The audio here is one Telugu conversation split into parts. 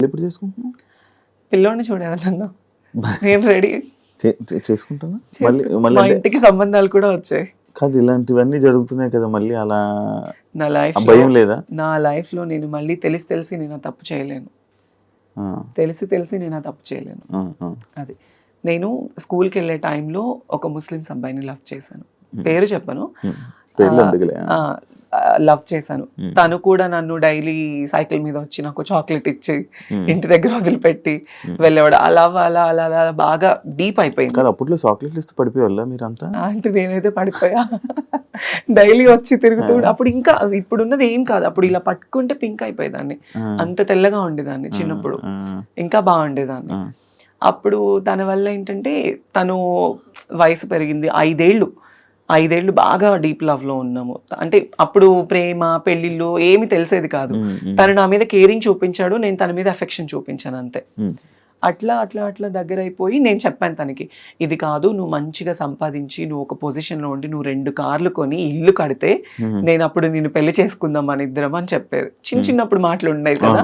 ఎప్పుడు చేసుకుంటున్నావు? పిల్లోని చూడేవాళ్ళన్నా నేను రెడీ చేసుకుంటానా? మా మళ్ళీ ఇంటికి సంబంధాలు కూడా వచ్చాయి. కాదు, ఇలాంటివన్నీ జరుగుతున్నాయి కదా, మళ్ళీ అలా నా లైఫ్ భయం లేదా? నా లైఫ్ లో నేను మళ్ళీ తెలిసి నేను ఆ తప్పు చేయలేను. తెలిసి నేను ఆ తప్పు చేయలేను. అది నేను స్కూల్కి వెళ్ళే టైంలో ఒక ముస్లిమ్స్ అబ్బాయిని లవ్ చేశాను. పేరు చెప్పను, లవ్ చేశాను. తను కూడా నన్ను డైలీ సైకిల్ మీద వచ్చి నాకు చాక్లెట్ ఇచ్చి ఇంటి దగ్గర వదిలిపెట్టి వెళ్ళేవాడు. అలా అలా అలా అలా బాగా డీప్ అయిపోయింది. అప్పట్లో చాక్లెట్లు ఇస్తే పడిపోయేవాళ్ళ మీరంతా? అంటే నేనైతే పడిపోయా. డైలీ వచ్చి తిరుగుతూ, అప్పుడు ఇంకా ఇప్పుడున్నది ఏం కాదు, అప్పుడు ఇలా పట్టుకుంటే పింక్ అయిపోయేదాన్ని, అంత తెల్లగా ఉండేదాన్ని చిన్నప్పుడు, ఇంకా బాగుండేదాన్ని. అప్పుడు తన వల్ల ఏంటంటే తను వయసు పెరిగింది, 5 ఏళ్ళు బాగా డీప్ లవ్ లో ఉన్నాము. అంటే అప్పుడు ప్రేమ పెళ్లిళ్ళు ఏమి తెలిసేది కాదు. తను నా మీద కేరింగ్ చూపించాడు, నేను తన మీద అఫెక్షన్ చూపించాను అంతే. అట్లా అట్లా అట్లా దగ్గర అయిపోయి నేను చెప్పాను తనకి, ఇది కాదు, నువ్వు మంచిగా సంపాదించి నువ్వు ఒక పొజిషన్ లో ఉండి నువ్వు 2 కార్లు కొని ఇల్లు కడితే నేను అప్పుడు నిన్ను పెళ్లి చేసుకుందాం మన ఇద్దరం అని చెప్పేది. చిన్నప్పుడు మాటలు ఉండేవి కదా.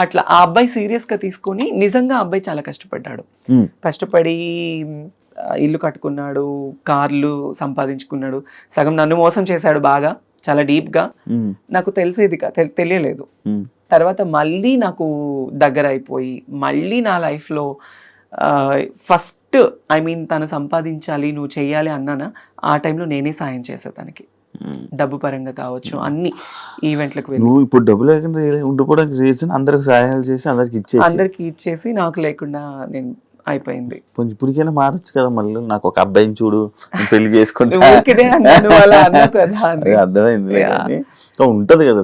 అట్లా ఆ అబ్బాయి సీరియస్ గా తీసుకొని, నిజంగా ఆ అబ్బాయి చాలా కష్టపడ్డాడు. కష్టపడి ఇల్లు కట్టుకున్నాడు, కార్లు సంపాదించుకున్నాడు, సగం నన్ను మోసం చేశాడు బాగా, చాలా డీప్ గా. నాకు తెలిసేది తెలియలేదు. తర్వాత మళ్ళీ నాకు దగ్గర అయిపోయి, మళ్ళీ నా లైఫ్ లో ఫస్ట్ తను సంపాదించాలి నువ్వు చెయ్యాలి అన్నానా, ఆ టైంలో నేనే సాయం చేసా తనకి, డబ్బు పరంగా కావచ్చు, అన్ని ఈవెంట్లకు వెళ్ళి. నువ్వు ఇప్పుడు డబ్బు లేకుండా ఉండిపోవడానికి రీజన్ అందరికి సహాయాలు చేసి అందరికి ఇచ్చేసి నాకు లేకుండా నేను అయిపోయింది. ఇప్పటికైనా మారచ్చు కదా, మళ్ళీ నాకు ఒక అబ్బాయిని చూడు పెళ్లి చేసుకుంటే అర్థమైంది. ఉంటది కదా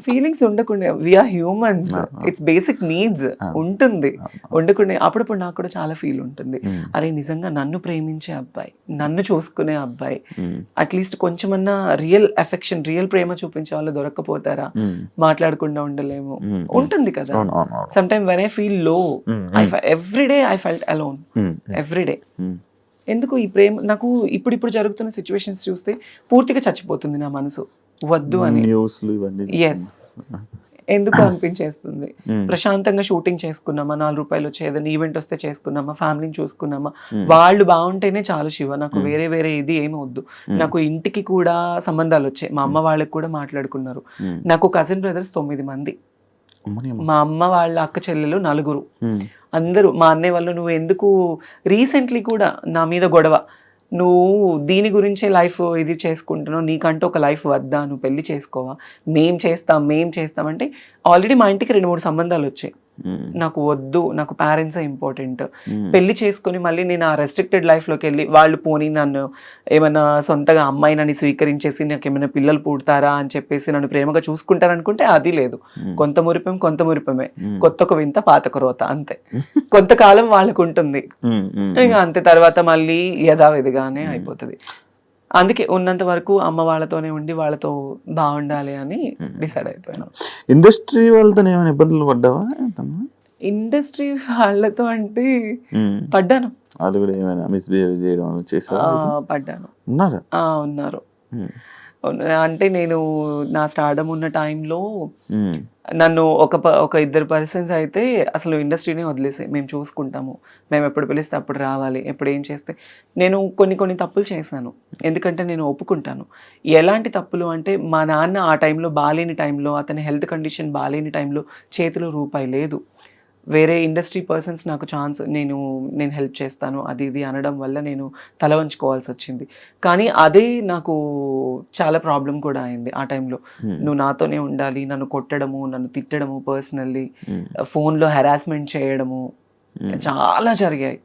ఫీలింగ్స్ ఉండకుండా, we're humans, it's basic needs ఉంటుంది. ఉండకుండా అప్పుడప్పుడు నాకు కూడా చాలా ఫీల్ ఉంటుంది, అరే నిజంగా నన్ను ప్రేమించే అబ్బాయి, నన్ను చూసుకునే అబ్బాయి, అట్లీస్ట్ కొంచెమన్నా రియల్ అఫెక్షన్, రియల్ ప్రేమ చూపించే వాళ్ళు దొరక్కపోతారా, మాట్లాడకుండా ఉండలేము, ఉంటుంది కదా. Some time when I feel low, everyday I felt alone, everyday. ఎందుకు ఈ ప్రేమ నాకు ఇప్పుడు జరుగుతున్న సిచ్యువేషన్స్ చూస్తే పూర్తిగా చచ్చిపోతుంది నా మనసు, వద్దు అని. ఎస్, ఎందుకు అనిపించేస్తుంది. ప్రశాంతంగా షూటింగ్ చేసుకున్నామా, 4 రూపాయలు వచ్చే ఏదైనా ఈవెంట్ వస్తే చేసుకున్నామా, ఫ్యామిలీని చూసుకున్నామా, వాళ్ళు బాగుంటేనే చాలు శివ, నాకు వేరే ఇది ఏమి వద్దు. నాకు ఇంటికి కూడా సంబంధాలు వచ్చాయి, మా అమ్మ వాళ్ళకి కూడా మాట్లాడుకున్నారు. నాకు కజిన్ బ్రదర్స్ 9 మంది, మా అమ్మ వాళ్ళ అక్క చెల్లెలు 4, అందరూ. మా అన్నయ్య వాళ్ళు, నువ్వు ఎందుకు రీసెంట్లీ కూడా నా మీద గొడవ, నువ్వు దీని గురించే లైఫ్ ఇది చేసుకుంటున్నావు, నీకంటూ ఒక లైఫ్ వద్దా, నువ్వు పెళ్లి చేసుకోవా, మేం చేస్తాం అంటే ఆల్రెడీ మా ఇంటికి 2-3 సంబంధాలు వచ్చాయి. నాకు వద్దు, నాకు పేరెంట్సే ఇంపార్టెంట్. పెళ్లి చేసుకుని మళ్ళీ నేను ఆ రెస్ట్రిక్టెడ్ లైఫ్లోకి వెళ్ళి వాళ్ళు పోనీ నన్ను ఏమైనా సొంతగా అమ్మాయి నన్ను స్వీకరించేసి నాకు ఏమైనా పిల్లలు పుడతారా అని చెప్పేసి నన్ను ప్రేమగా చూసుకుంటారనుకుంటే అది లేదు. కొంత మురిపమే, కొత్త వింత పాత రోత, అంతే. కొంతకాలం వాళ్ళకు ఉంటుంది, ఇంకా అంతే. తర్వాత మళ్ళీ యథావిధిగానే అయిపోతుంది. అందుకే ఉన్నంత వరకు అమ్మ వాళ్ళతోనే ఉండి వాళ్ళతో బాగుండాలి అని డిసైడ్ అయిపోయాను. ఇండస్ట్రీ వాళ్ళతో ఏమైనా ఇబ్బందులు పడ్డావా? ఇండస్ట్రీ వాళ్ళతో అంటే పడ్డాను. వాళ్ళు కూడా ఏమైనా మిస్బిహేవ్ చేయడం చేశారా? పడ్డాను. ఉన్నారు. అంటే నేను నా స్టార్డమ్ ఉన్న టైంలో నన్ను ఒక 2 పర్సన్స్ అయితే అసలు ఇండస్ట్రీనే వదిలేసాయి, మేము చూసుకుంటాము, మేము ఎప్పుడు పిలిస్తే అప్పుడు రావాలి, ఎప్పుడు ఏం చేస్తే. నేను కొన్ని తప్పులు చేశాను, ఎందుకంటే నేను ఒప్పుకుంటాను. ఎలాంటి తప్పులు అంటే, మా నాన్న ఆ టైంలో బాలేని టైంలో, అతని హెల్త్ కండిషన్ బాలేని టైంలో చేతిలో రూపాయి లేదు. వేరే ఇండస్ట్రీ పర్సన్స్ నాకు ఛాన్స్, నేను హెల్ప్ చేస్తాను అది ఇది అనడం వల్ల నేను తల వంచుకోవాల్సి వచ్చింది. కానీ అదే నాకు చాలా ప్రాబ్లం కూడా అయింది ఆ టైంలో. నువ్వు నాతోనే ఉండాలి, నన్ను కొట్టడము, నన్ను తిట్టడము, పర్సనల్లీ ఫోన్లో హెరాస్మెంట్ చేయడము చాలా జరిగాయి.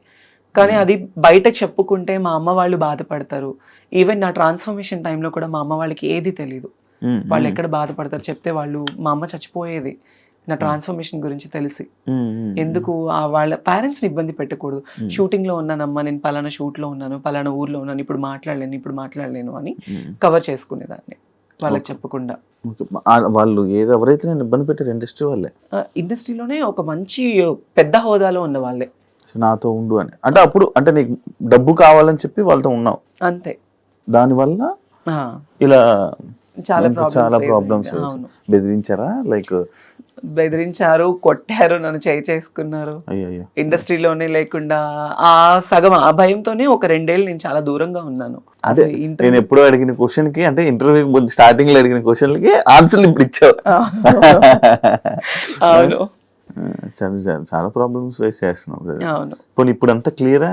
కానీ అది బయట చెప్పుకుంటే మా అమ్మ వాళ్ళు బాధపడతారు. ఈవెన్ నా ట్రాన్స్ఫర్మేషన్ టైంలో కూడా మా అమ్మ వాళ్ళకి ఏది తెలీదు, వాళ్ళు ఎక్కడ బాధపడతారు చెప్తే. వాళ్ళు, మా అమ్మ చచ్చిపోయేది నా ట్రాన్స్ఫర్మేషన్ గురించి తెలిసి. ఎందుకు వాళ్ళ పేరెంట్స్ని ఇబ్బంది పెట్టకూడదు. షూటింగ్లో ఉన్నానమ్మా, నేను పలానా షూట్లో ఉన్నాను, పలానా ఊర్లో ఉన్నాను, ఇప్పుడు మాట్లాడలేను అని కవర్ చేసుకునేదాన్ని వాళ్ళకి చెప్పకుండా. వాళ్ళు ఎవరైతే నేను ఇబ్బంది పెట్టారు ఇండస్ట్రీ వాళ్ళే, ఇండస్ట్రీలోనే ఒక మంచి పెద్ద హోదాలో ఉన్న వాళ్ళే నాతో ఉండు అని. అంటే అప్పుడు అంటే నీకు డబ్బు కావాలని చెప్పి వాళ్ళతో ఉన్నావు అంతే, దానివల్ల ఇలా చాలా ప్రాబ్లమ్స్ బెదిరించారా? లైక్ బెదిరించారు, కొట్టారు, నన్ను చేసుకున్నారు. అయ్యో ఇండస్ట్రీలోనే లేకుండా ఆ సగం ఆ భయంతోనే ఒక 2 ఏళ్ళు నేను చాలా దూరంగా ఉన్నాను. అదే నేను ఎప్పుడో అడిగిన క్వశ్చన్ కి, అంటే ఇంటర్వ్యూ స్టార్టింగ్ లో అడిగిన క్వశ్చన్లకి ఆన్సర్లు ఇప్పుడు ఇచ్చావు. అవును చాలా ప్రాబ్లమ్స్ ఫేస్ చేస్తున్నావు. అవును. పోనీ ఇప్పుడు అంతా క్లియరా?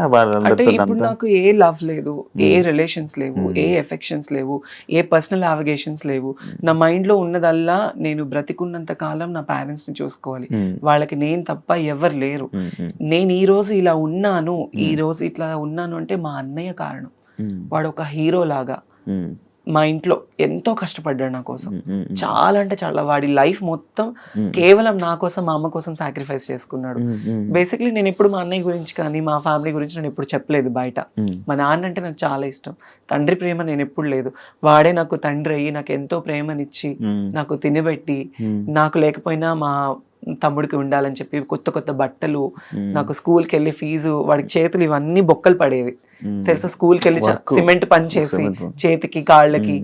అంటే ఇప్పుడు నాకు ఏ లవ్ లేదు, ఏ రిలేషన్స్ లేవు, ఏ ఎఫెక్షన్స్ లేవు, ఏ పర్సనల్ అవిగేషన్స్ లేవు. నా మైండ్ లో ఉన్నదల్లా నేను బ్రతికున్నంత కాలం నా పేరెంట్స్ ని చూసుకోవాలి, వాళ్ళకి నేను తప్ప ఎవరు లేరు. నేను ఈ రోజు ఇలా ఉన్నాను, ఈ రోజు ఇట్లా ఉన్నాను అంటే మా అన్నయ్య కారణం. వాడు ఒక హీరో లాగా మా ఇంట్లో ఎంతో కష్టపడ్డాడు నా కోసం. చాలా అంటే చాలా, వాడి లైఫ్ మొత్తం కేవలం నా కోసం, మా అమ్మ కోసం సాక్రిఫైస్ చేసుకున్నాడు. బేసిక్లీ నేను ఎప్పుడు మా అన్నయ్య గురించి కానీ మా ఫ్యామిలీ గురించి నేను ఎప్పుడు చెప్పలేదు బయట. మా నాన్న అంటే నాకు చాలా ఇష్టం, తండ్రి ప్రేమ నేను ఎప్పుడు లేదు. వాడే నాకు తండ్రి అయ్యి నాకు ఎంతో ప్రేమనిచ్చి నాకు తినబెట్టి, నాకు లేకపోయినా మా తమ్ముడికి ఉండాలని చెప్పి కొత్త కొత్త బట్టలు, నాకు స్కూల్కి వెళ్ళి ఫీజు, వాడికి చేతులు ఇవన్నీ బొక్కలు పడేవి తెలుసా. స్కూల్కి వెళ్ళి సిమెంట్ పని చేసి చేతికి కాళ్ళకి,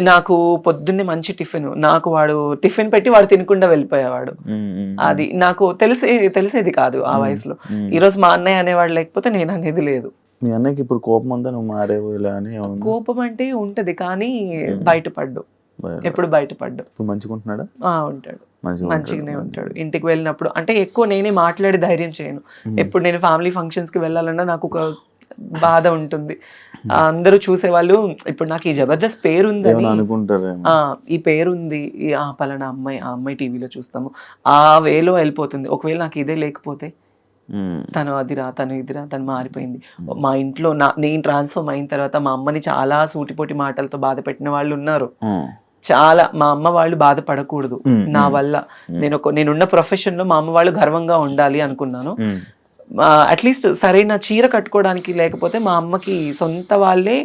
నాకు పొద్దున్నే మంచి టిఫిన్, నాకు వాడు టిఫిన్ పెట్టి వాడు తినకుండా వెళ్ళిపోయేవాడు. అది నాకు తెలిసేది కాదు ఆ వయసులో. ఈరోజు మా అన్నయ్య అనేవాడు లేకపోతే నేను అనేది లేదు. మీ అన్నయ్యకి ఇప్పుడు కోపం అంతా నువ్వు మారేవు ఇలా అని? కోపం అంటే ఉంటది కానీ బయటపడ్డు, ఎప్పుడు బయటపడ్డు. మంచిగుంటున్నాడా? ఉంటాడు, మంచిగానే ఉంటాడు. ఇంటికి వెళ్ళినప్పుడు అంటే ఎక్కువ నేనే మాట్లాడి ధైర్యం చేయను. ఎప్పుడు నేను ఫ్యామిలీ ఫంక్షన్స్ కి వెళ్ళాలన్నా నాకు ఒక బాధ ఉంటుంది. అందరూ చూసేవాళ్ళు ఇప్పుడు నాకు ఈ జబర్దస్త్ పేరు ఉందని అనుకుంటారు, ఈ పేరుంది, ఆ పలానా అమ్మాయి, ఆ అమ్మాయి టీవీలో చూస్తాము, ఆ వేలో వెళ్ళిపోతుంది. ఒకవేళ నాకు ఇదే లేకపోతే తను అదిరా, తను ఇదిరా, తను మారిపోయింది. మా ఇంట్లో నేను ట్రాన్స్ఫర్మ్ అయిన తర్వాత మా అమ్మని చాలా సూటిపోటి మాటలతో బాధ పెట్టిన వాళ్ళు ఉన్నారు. చాలా, మా అమ్మ వాళ్ళు బాధపడకూడదు నా వల్ల. నేనున్న ప్రొఫెషన్ లో మా అమ్మ వాళ్ళు గర్వంగా ఉండాలి అనుకున్నాను. అట్లీస్ట్ సరైన చీర కట్టుకోవడానికి లేకపోతే మా అమ్మకి సొంత వాళ్ళే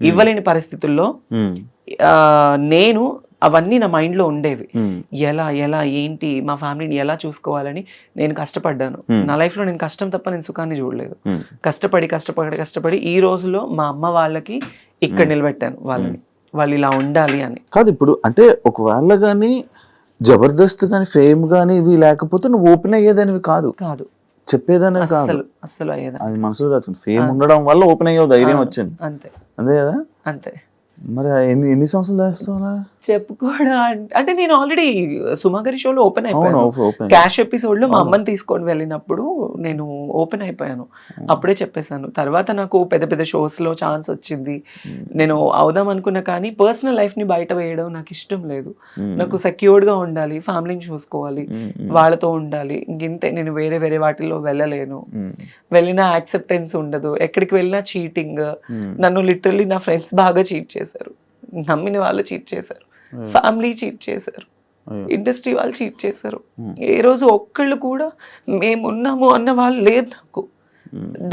ఇవ్వలేని పరిస్థితుల్లో నేను అవన్నీ నా మైండ్ లో ఉండేవి. ఎలా ఏంటి మా ఫ్యామిలీని ఎలా చూసుకోవాలని నేను కష్టపడ్డాను. నా లైఫ్ లో నేను కష్టం తప్ప నేను సుఖాన్ని చూడలేదు. కష్టపడి ఈ రోజులో మా అమ్మ వాళ్ళకి ఇక్కడ నిలబెట్టాను వాళ్ళని, వాళ్ళు ఇలా ఉండాలి అని. కాదు ఇప్పుడు అంటే ఒకవేళ గానీ జబర్దస్త్ గానీ ఫేమ్ గానీ ఇవి లేకపోతే నువ్వు ఓపెన్ అయ్యేదానివి కాదు, చెప్పేదానివి కాదు, అస్సలు అయ్యేదా. అది మనసులో దాచుకుంది. ఫేమ్ ఉండడం వల్ల ఓపెన్ అయ్యే ధైర్యం వచ్చింది, అంతే కదా. అంతే. మరి ఎన్ని సంవత్సరాలు చేస్తావు చెప్పుకోవడం అంటే నేను ఆల్రెడీ సుమాగరి షోలో ఓపెన్ అయిపోయాను. క్యాష్ ఎపిసోడ్ లో మా అమ్మని తీసుకొని వెళ్ళినప్పుడు నేను ఓపెన్ అయిపోయాను, అప్పుడే చెప్పేశాను. తర్వాత నాకు పెద్ద పెద్ద షోస్ లో ఛాన్స్ వచ్చింది, నేను అవుదాం అనుకున్నా. కానీ పర్సనల్ లైఫ్ ని బయట వేయడం నాకు ఇష్టం లేదు. నాకు సెక్యూర్డ్ గా ఉండాలి, ఫ్యామిలీని చూసుకోవాలి, వాళ్ళతో ఉండాలి. ఇంతే, నేను వేరే వాటిల్లో వెళ్ళలేను. వెళ్ళినా యాక్సెప్టెన్స్ ఉండదు, ఎక్కడికి వెళ్ళినా చీటింగ్. నన్ను లిటరల్లీ నా ఫ్రెండ్స్ బాగా చీట్ చేశారు, నమ్మిన వాళ్ళు చీట్ చేశారు, ఫ్యామిలీ చీట్ చేశారు, ఇండస్ట్రీ వాళ్ళు చీట్ చేశారు. ఏ రోజు ఒక్కళ్ళు కూడా మేమున్నాము అన్న వాళ్ళు లేరు నాకు.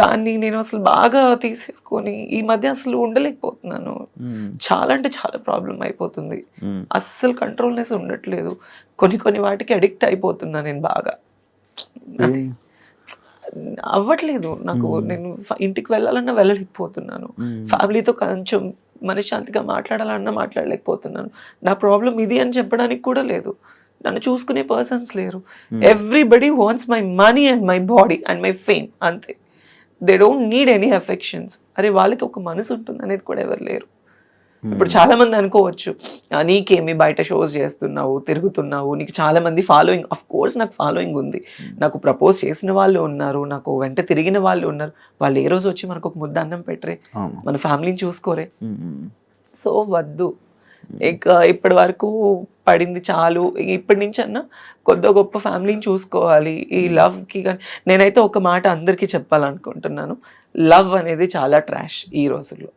దాన్ని నేను అసలు బాగా తీసేసుకొని ఈ మధ్య అసలు ఉండలేకపోతున్నాను. చాలా అంటే చాలా ప్రాబ్లం అయిపోతుంది, అస్సలు కంట్రోల్నెస్ ఉండట్లేదు. కొన్ని వాటికి అడిక్ట్ అయిపోతున్నా నేను బాగా. అవ్వట్లేదు నాకు, నేను ఇంటికి వెళ్ళాలన్నా వెళ్ళలేకపోతున్నాను, ఫ్యామిలీతో కొంచెం మనశ్శాంతిగా మాట్లాడాలన్నా మాట్లాడలేకపోతున్నాను. నా ప్రాబ్లం ఇది అని చెప్పడానికి కూడా లేదు, నన్ను చూసుకునే పర్సన్స్ లేరు. Everybody wants my money and my body and my fame, అంతే. They don't need any affections. అరే వాళ్ళకి ఒక మనసు ఉంటుంది అనేది కూడా ఎవరు లేరు. ఇప్పుడు చాలా మంది అనుకోవచ్చు, నీకేమి బయట షోస్ చేస్తున్నావు, తిరుగుతున్నావు, నీకు చాలా మంది ఫాలోయింగ్. అఫ్ కోర్స్ నాకు ఫాలోయింగ్ ఉంది, నాకు ప్రపోజ్ చేసిన వాళ్ళు ఉన్నారు, నాకు వెంట తిరిగిన వాళ్ళు ఉన్నారు. వాళ్ళు ఏ రోజు వచ్చి మనకు ఒక ముద్ద అన్నం పెట్టరే, మన ఫ్యామిలీని చూసుకోరే. సో వద్దు, ఇక ఇప్పటి వరకు పడింది చాలు. ఇప్పటి నుంచి అన్నా కొద్ది గొప్ప ఫ్యామిలీని చూసుకోవాలి. ఈ లవ్కి కానీ నేనైతే ఒక మాట అందరికీ చెప్పాలనుకుంటున్నాను, లవ్ అనేది చాలా ట్రాష్ ఈ రోజుల్లో.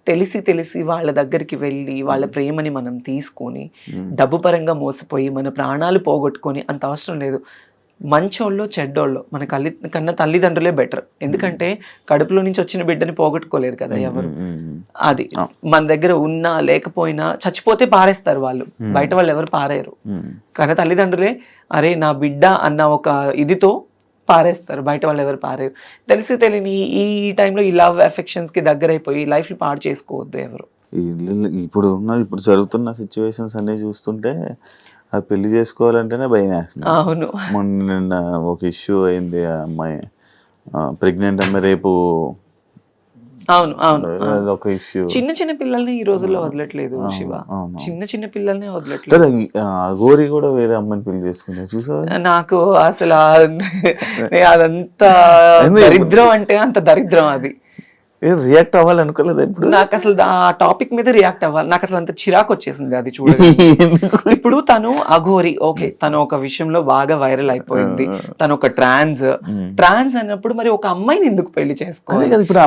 తెలిసి వాళ్ళ దగ్గరికి వెళ్ళి వాళ్ళ ప్రేమని మనం తీసుకొని డబ్బు పరంగా మోసపోయి మన ప్రాణాలు పోగొట్టుకొని అంత అవసరం లేదు. మంచోళ్ళు చెడ్డోళ్ళు మన కన్నా తల్లిదండ్రులే బెటర్. ఎందుకంటే కడుపులో నుంచి వచ్చిన బిడ్డని పోగొట్టుకోలేరు కదా ఎవరు. అది మన దగ్గర ఉన్నా లేకపోయినా చచ్చిపోతే పారేస్తారు వాళ్ళు, బయట వాళ్ళు ఎవరు పారేయరు. కానీ తల్లిదండ్రులే అరే నా బిడ్డ అన్న ఒక ఇదితో పారేస్తారు, బయట వాళ్ళు ఎవరు పారేరు. తెలియని ఈ టైంలో ఈ లవ్ అఫెక్షన్స్ కి దగ్గర అయిపోయి లైఫ్ పాడు చేసుకోవద్దు ఎవరు. ఇప్పుడు జరుగుతున్న సిచ్యువేషన్స్ అన్ని చూస్తుంటే అది పెళ్లి చేసుకోవాలంటేనే భయం వేస్తుంది. అవును. నిన్న ఒక ఇష్యూ అయింది, ఆ అమ్మాయి ప్రెగ్నెంట్ అమ్మాయి, రేపు అవును అవును అదొక ఇష్యూ. చిన్న చిన్న పిల్లల్ని ఈ రోజుల్లో వదలట్లేదు శివ, చిన్న చిన్న పిల్లల్ని వదలట్లేదు. కదా గోరి కూడా వేరే అమ్మాయిని పెళ్లి చేసుకున్నారు చూసావా? నాకు అసలు అదంతా దరిద్రం అంటే అంత దరిద్రం అది. రియాక్ట్ అవ్వాలి అనుకోలేదు ఇప్పుడు. నాకు అసలు ఆ టాపిక్ మీద రియాక్ట్ అవ్వాలి, నాకు అసలు అంత చిరాకు వచ్చేసింది అది చూడగా. ఇప్పుడు తను అఘోరి, ఓకే, తను ఒక విషయంలో బాగా వైరల్ అయిపోయింది, తను ఒక ట్రాన్స్ అన్నప్పుడు మరి ఒక అమ్మాయిని ఎందుకు పెళ్లి చేసుకోవాలి? ఇప్పుడు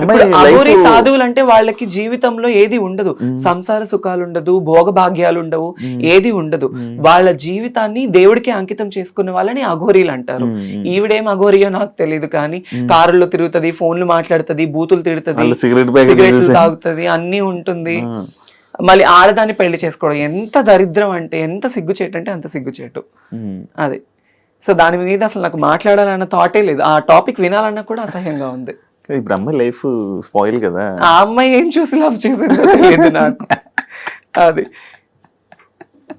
అఘోరి సాధువులు అంటే వాళ్ళకి జీవితంలో ఏది ఉండదు, సంసార సుఖాలు ఉండదు, భోగభాగ్యాలు ఉండవు, ఏది ఉండదు. వాళ్ళ జీవితాన్ని దేవుడికి అంకితం చేసుకునే వాళ్ళని అఘోరీలు అంటారు. ఈవిడేం అఘోరియో నాకు తెలియదు, కానీ కారులో తిరుగుతుంది, ఫోన్లు మాట్లాడుతుంది, బూతులు తిడుతుంది, సిగరెట్లు తాగుతుంది, అన్ని ఉంటుంది. మళ్ళీ ఆడదాన్ని పెళ్లి చేసుకోవడం ఎంత దరిద్రం అంటే, ఎంత సిగ్గుచేటు అంటే అంత సిగ్గుచేటు అది. సో దాని మీద అసలు నాకు మాట్లాడాలన్న థాటే లేదు, ఆ టాపిక్ వినాలన్నా కూడా అసహ్యంగా ఉంది. ఇప్పుడు అమ్మాయి లైఫ్ స్పాయిల్ కదా. ఆ అమ్మాయి ఏం చూసి లవ్ చేసిందో తెలియదు నాకు. అది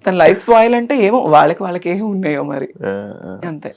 తన లైఫ్ స్పాయిల్ అంటే ఏమో వాళ్ళకి ఏమి ఉన్నాయో మరి, అంతే.